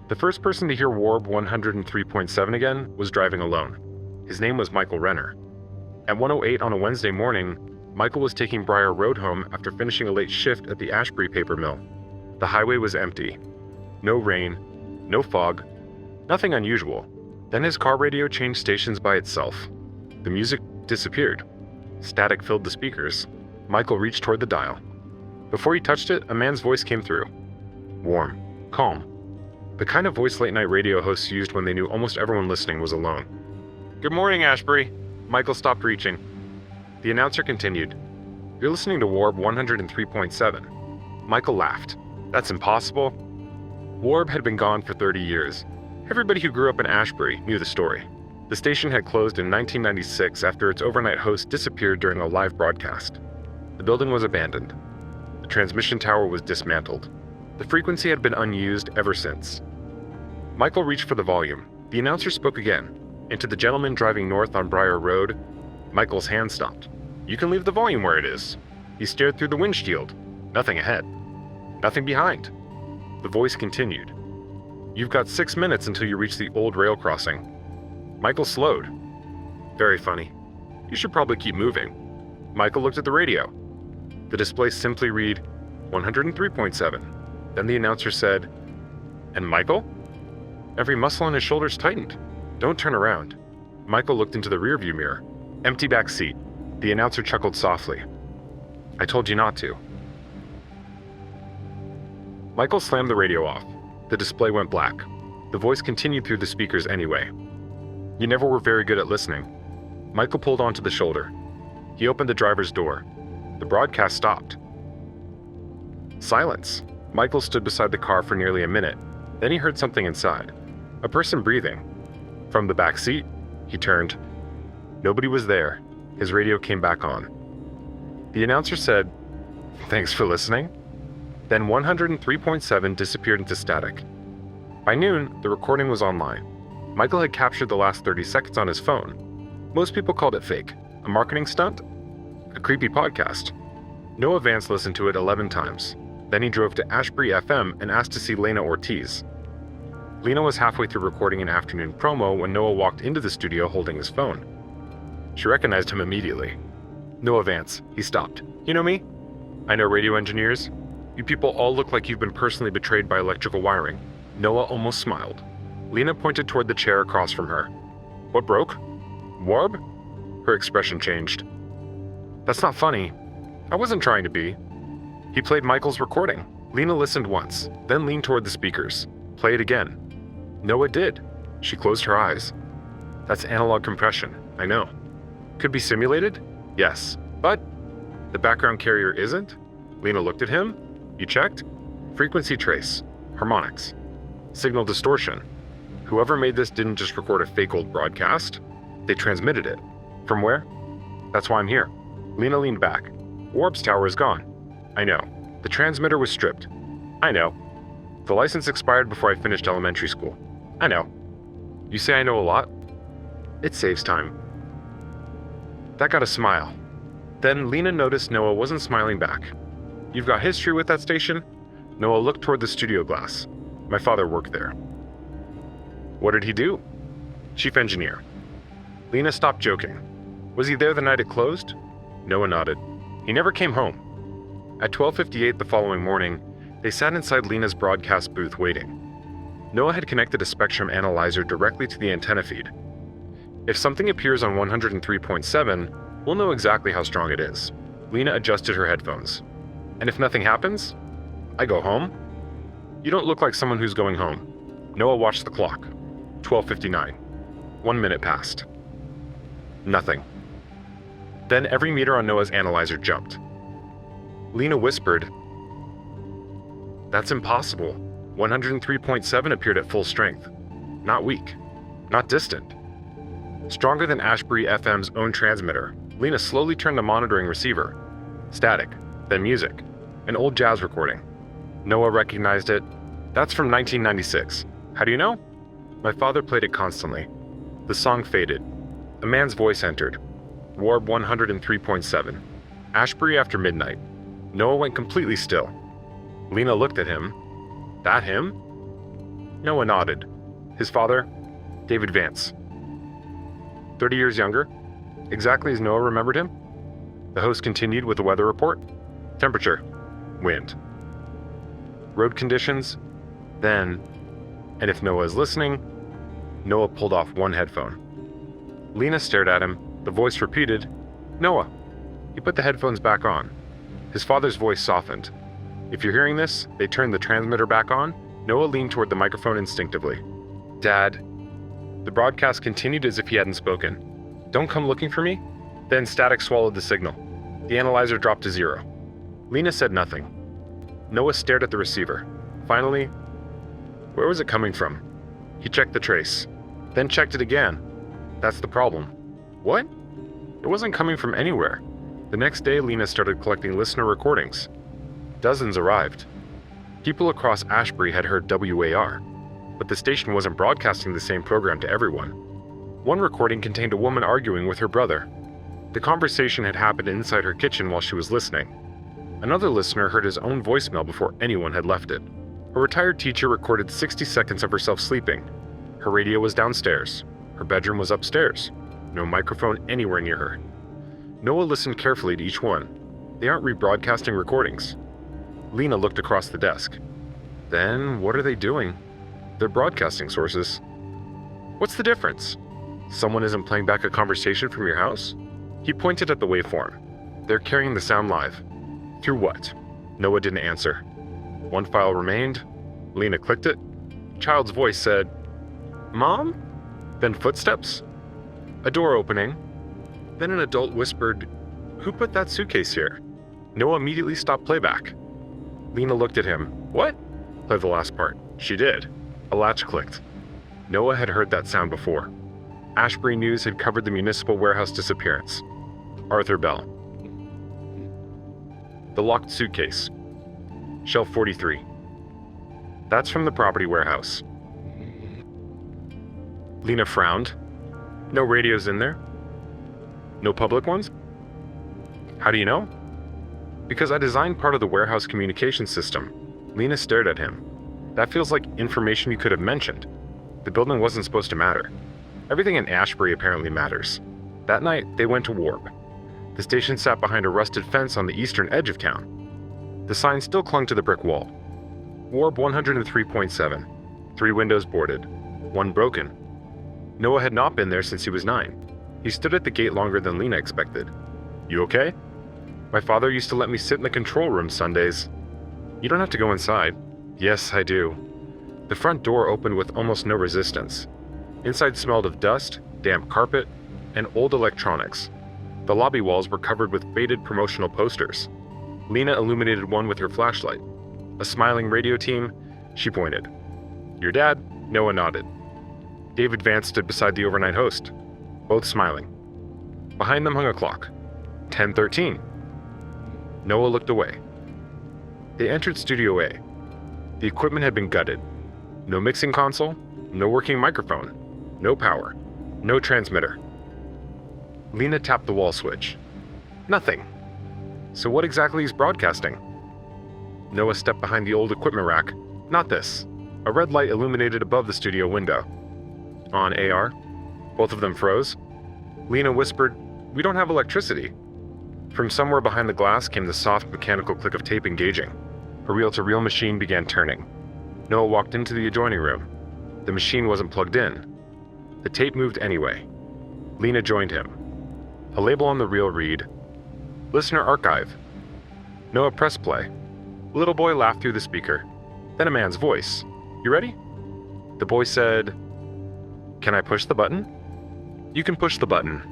The first person to hear WARB 103.7 again was driving alone. His name was Michael Renner. At 1:08 on a Wednesday morning, Michael was taking Briar Road home after finishing a late shift at the Ashbury paper mill. The highway was empty. No rain, no fog, nothing unusual. Then his car radio changed stations by itself. The music disappeared. Static filled the speakers. Michael reached toward the dial. Before he touched it, a man's voice came through. Warm, calm. The kind of voice late-night radio hosts used when they knew almost everyone listening was alone. "Good morning, Ashbury." Michael stopped reaching. The announcer continued. "You're listening to WARB 103.7. Michael laughed. "That's impossible." WARB had been gone for 30 years. Everybody who grew up in Ashbury knew the story. The station had closed in 1996 after its overnight host disappeared during a live broadcast. The building was abandoned. The transmission tower was dismantled. The frequency had been unused ever since. Michael reached for the volume. The announcer spoke again. And to the gentleman driving north on Briar Road, Michael's hand stopped. "You can leave the volume where it is." He stared through the windshield. Nothing ahead. Nothing behind. The voice continued. "You've got 6 minutes until you reach the old rail crossing." Michael slowed. "Very funny. You should probably keep moving." Michael looked at the radio. The display simply read 103.7. Then the announcer said, "And Michael?" Every muscle in his shoulders tightened. "Don't turn around." Michael looked into the rearview mirror. Empty back seat. The announcer chuckled softly. "I told you not to." Michael slammed the radio off. The display went black. The voice continued through the speakers anyway. "You never were very good at listening." Michael pulled onto the shoulder. He opened the driver's door. The broadcast stopped. Silence. Michael stood beside the car for nearly a minute. Then he heard something inside. A person breathing. From the back seat, he turned. Nobody was there. His radio came back on. The announcer said, "Thanks for listening." Then 103.7 disappeared into static. By noon, the recording was online. Michael had captured the last 30 seconds on his phone. Most people called it fake. A marketing stunt? A creepy podcast. Noah Vance listened to it 11 times. Then he drove to Ashbury FM and asked to see Lena Ortiz. Lena was halfway through recording an afternoon promo when Noah walked into the studio holding his phone. She recognized him immediately. "Noah Vance," he stopped. "You know me? I know radio engineers. You people all look like you've been personally betrayed by electrical wiring." Noah almost smiled. Lena pointed toward the chair across from her. "What broke? WARB?" Her expression changed. "That's not funny. I wasn't trying to be." He played Michael's recording. Lena listened once, then leaned toward the speakers. "Play it again." Noah did. She closed her eyes. "That's analog compression, I know." "Could be simulated?" "Yes. But the background carrier isn't?" Lena looked at him. "You checked?" "Frequency trace. Harmonics. Signal distortion. Whoever made this didn't just record a fake old broadcast. They transmitted it. From where?" "That's why I'm here." Lena leaned back. "WARB's tower is gone." "I know. The transmitter was stripped." "I know. The license expired before I finished elementary school." "I know. You say I know a lot?" "It saves time." That got a smile. Then Lena noticed Noah wasn't smiling back. "You've got history with that station?" Noah looked toward the studio glass. "My father worked there." "What did he do?" "Chief engineer." Lena stopped joking. "Was he there the night it closed?" Noah nodded. "He never came home." At 12:58 the following morning, they sat inside Lena's broadcast booth waiting. Noah had connected a spectrum analyzer directly to the antenna feed. If something appears on 103.7, we'll know exactly how strong it is. Lena adjusted her headphones. "And if nothing happens? I go home?" "You don't look like someone who's going home." Noah watched the clock. 12:59. 1 minute passed. Nothing. Then every meter on Noah's analyzer jumped. Lena whispered, "That's impossible. 103.7 appeared at full strength. Not weak. Not distant. Stronger than Ashbury FM's own transmitter." Lena slowly turned the monitoring receiver. Static. Then music. An old jazz recording. Noah recognized it. "That's from 1996. How do you know?" "My father played it constantly." The song faded. A man's voice entered. WARB 103.7. Ashbury after midnight. Noah went completely still. Lena looked at him. "That him?" Noah nodded. His father? David Vance. 30 years younger? Exactly as Noah remembered him? The host continued with the weather report. Temperature. Wind. Road conditions. Then, and if Noah is listening, Noah pulled off one headphone. Lena stared at him. The voice repeated, Noah. He put the headphones back on. His father's voice softened. If you're hearing this, they turned the transmitter back on. Noah leaned toward the microphone instinctively. Dad. The broadcast continued as if he hadn't spoken. Don't come looking for me? Then static swallowed the signal. The analyzer dropped to 0. Lena said nothing. Noah stared at the receiver. Finally, where was it coming from? He checked the trace, then checked it again. That's the problem. What? It wasn't coming from anywhere. The next day, Lena started collecting listener recordings. Dozens arrived. People across Ashbury had heard WAR, but the station wasn't broadcasting the same program to everyone. One recording contained a woman arguing with her brother. The conversation had happened inside her kitchen while she was listening. Another listener heard his own voicemail before anyone had left it. A retired teacher recorded 60 seconds of herself sleeping. Her radio was downstairs. Her bedroom was upstairs. No microphone anywhere near her. Noah listened carefully to each one. They aren't rebroadcasting recordings. Lena looked across the desk. Then what are they doing? They're broadcasting sources. What's the difference? Someone isn't playing back a conversation from your house? He pointed at the waveform. They're carrying the sound live. Through what? Noah didn't answer. One file remained. Lena clicked it. Child's voice said, Mom? Then footsteps. A door opening. Then an adult whispered, Who put that suitcase here? Noah immediately stopped playback. Lena looked at him. What? Play the last part. She did. A latch clicked. Noah had heard that sound before. Ashbury News had covered the municipal warehouse disappearance. Arthur Bell. The locked suitcase. Shelf 43. That's from the property warehouse. Lena frowned. No radios in there? No public ones? How do you know? Because I designed part of the warehouse communication system. Lena stared at him. That feels like information you could have mentioned. The building wasn't supposed to matter. Everything in Ashbury apparently matters. That night, they went to WARB. The station sat behind a rusted fence on the eastern edge of town. The sign still clung to the brick wall. WARB 103.7. 3 windows boarded. 1 broken. Noah had not been there since he was 9. He stood at the gate longer than Lena expected. You okay? My father used to let me sit in the control room Sundays. You don't have to go inside. Yes, I do. The front door opened with almost no resistance. Inside smelled of dust, damp carpet, and old electronics. The lobby walls were covered with faded promotional posters. Lena illuminated one with her flashlight. A smiling radio team, she pointed. Your dad? Noah nodded. David Vance stood beside the overnight host, both smiling. Behind them hung a clock. 10:13. Noah looked away. They entered Studio A. The equipment had been gutted. No mixing console, no working microphone, no power, no transmitter. Lena tapped the wall switch. Nothing. So what exactly is broadcasting? Noah stepped behind the old equipment rack. Not this. A red light illuminated above the studio window. On AR. Both of them froze. Lena whispered, We don't have electricity. From somewhere behind the glass came the soft mechanical click of tape engaging. A reel-to-reel machine began turning. Noah walked into the adjoining room. The machine wasn't plugged in. The tape moved anyway. Lena joined him. A label on the reel read, Listener Archive. Noah pressed play. A little boy laughed through the speaker. Then a man's voice. You ready? The boy said, Can I push the button? You can push the button.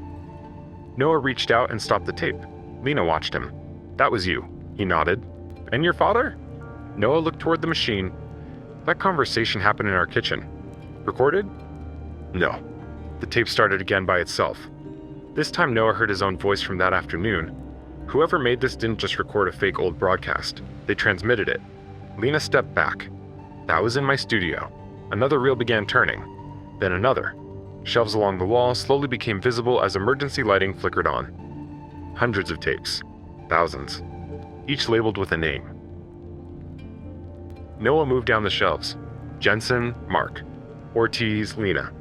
Noah reached out and stopped the tape. Lena watched him. That was you. He nodded. And your father? Noah looked toward the machine. That conversation happened in our kitchen. Recorded? No. The tape started again by itself. This time Noah heard his own voice from that afternoon. Whoever made this didn't just record a fake old broadcast. They transmitted it. Lena stepped back. That was in my studio. Another reel began turning. Then another. Shelves along the wall slowly became visible as emergency lighting flickered on. Hundreds of tapes. Thousands. Each labeled with a name. Noah moved down the shelves. Jensen, Mark. Ortiz, Lena.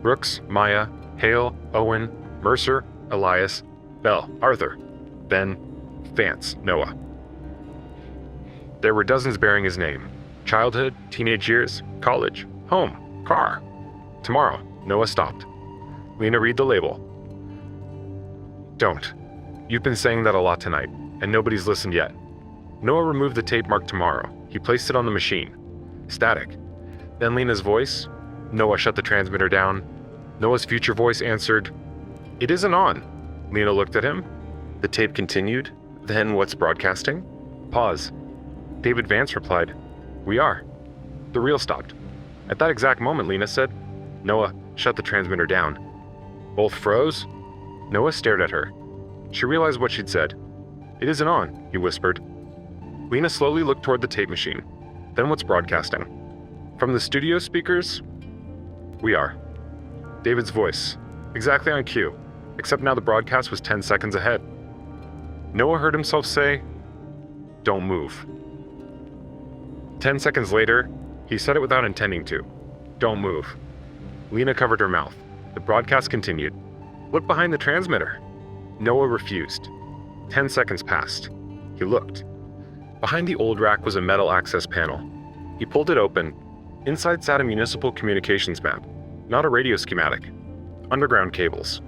Brooks, Maya. Hale, Owen. Mercer, Elias. Bell, Arthur. Ben, Vance, Noah. There were dozens bearing his name. Childhood, teenage years, college, home, car. Tomorrow. Noah stopped. Lena, read the label. Don't. You've been saying that a lot tonight, and nobody's listened yet. Noah removed the tape marked tomorrow. He placed it on the machine. Static. Then Lena's voice. Noah shut the transmitter down. Noah's future voice answered, "It isn't on." Lena looked at him. The tape continued. Then what's broadcasting? Pause. David Vance replied, "We are." The reel stopped. At that exact moment, Lena said, "Noah, shut the transmitter down." Both froze. Noah stared at her. She realized what she'd said. "It isn't on," he whispered. Lena slowly looked toward the tape machine. Then what's broadcasting? From the studio speakers? "We are." David's voice, exactly on cue, except now the broadcast was 10 seconds ahead. Noah heard himself say, "Don't move." 10 seconds later, he said it without intending to. "Don't move." Lena covered her mouth. The broadcast continued. "Look behind the transmitter." Noah refused. 10 seconds passed. He looked. Behind the old rack was a metal access panel. He pulled it open. Inside sat a municipal communications map, not a radio schematic. Underground cables.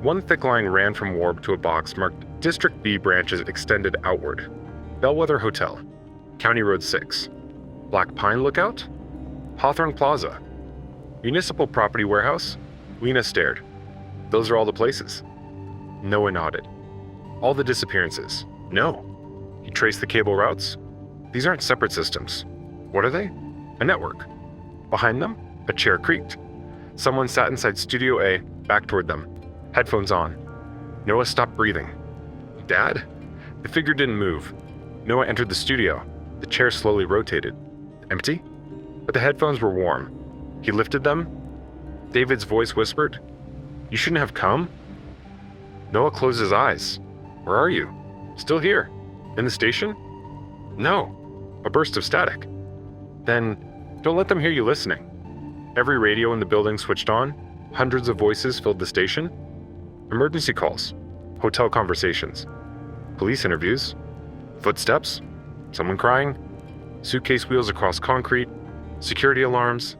One thick line ran from WARB to a box marked District B branches extended outward. Bellwether Hotel. County Road 6. Black Pine Lookout? Hawthorne Plaza. Municipal Property Warehouse? Lena stared. Those are all the places. Noah nodded. All the disappearances. No. He traced the cable routes. These aren't separate systems. What are they? A network. Behind them, a chair creaked. Someone sat inside Studio A, back toward them, headphones on. Noah stopped breathing. Dad? The figure didn't move. Noah entered the studio. The chair slowly rotated. Empty? But the headphones were warm. He lifted them. David's voice whispered, "You shouldn't have come?" Noah closed his eyes. "Where are you?" "Still here." "In the station?" "No." A burst of static. "Then, don't let them hear you listening." Every radio in the building switched on. Hundreds of voices filled the station. Emergency calls. Hotel conversations. Police interviews. Footsteps. Someone crying. Suitcase wheels across concrete. Security alarms.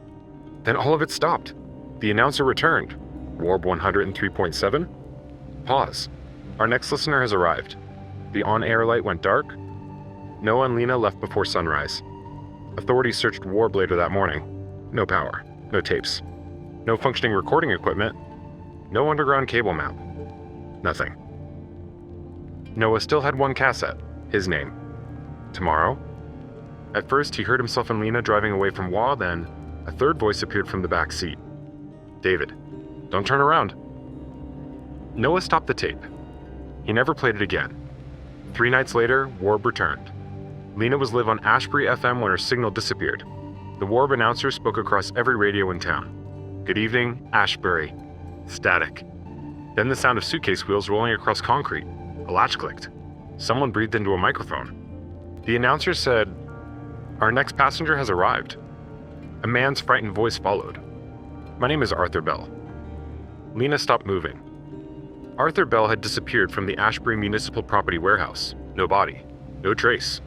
Then all of it stopped. The announcer returned. WARB 103.7. Pause. Our next listener has arrived. The on-air light went dark. Noah and Lena left before sunrise. Authorities searched WARB later that morning. No power. No tapes. No functioning recording equipment. No underground cable map. Nothing. Noah still had one cassette. His name. Tomorrow? At first, he heard himself and Lena driving away from WA, then a third voice appeared from the back seat. David, don't turn around. Noah stopped the tape. He never played it again. 3 nights later, WARB returned. Lena was live on Ashbury FM when her signal disappeared. The WARB announcer spoke across every radio in town. "Good evening, Ashbury." Static. Then the sound of suitcase wheels rolling across concrete. A latch clicked. Someone breathed into a microphone. The announcer said, "Our next passenger has arrived." A man's frightened voice followed. "My name is Arthur Bell." Lena stopped moving. Arthur Bell had disappeared from the Ashbury Municipal Property Warehouse. No body. No trace.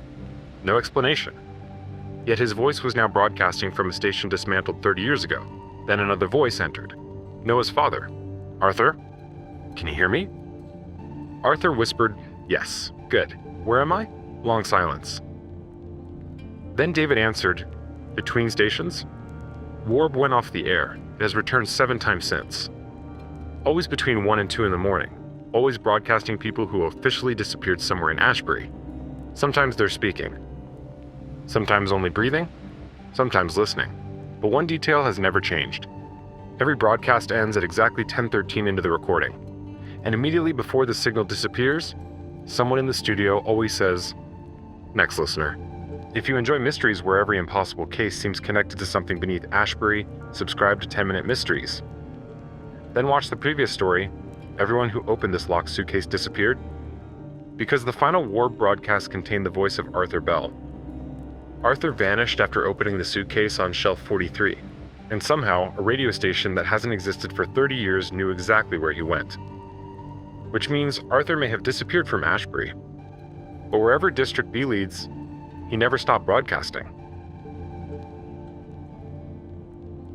No explanation. Yet his voice was now broadcasting from a station dismantled 30 years ago. Then another voice entered. Noah's father. "Arthur? Can you hear me?" Arthur whispered, "Yes. Good. Where am I?" Long silence. Then David answered, "Between stations?" WARB went off the air. It has returned 7 times since. Always between 1 and 2 in the morning. Always broadcasting people who officially disappeared somewhere in Ashbury. Sometimes they're speaking. Sometimes only breathing. Sometimes listening. But one detail has never changed. Every broadcast ends at exactly 10:13 into the recording. And immediately before the signal disappears, someone in the studio always says, "Next listener." If you enjoy mysteries where every impossible case seems connected to something beneath Ashbury, subscribe to 10-Minute Mysteries. Then watch the previous story, Everyone Who Opened This Locked Suitcase Disappeared, because the final WARB broadcast contained the voice of Arthur Bell. Arthur vanished after opening the suitcase on shelf 43, and somehow a radio station that hasn't existed for 30 years knew exactly where he went. Which means Arthur may have disappeared from Ashbury. But wherever District B leads, he never stopped broadcasting.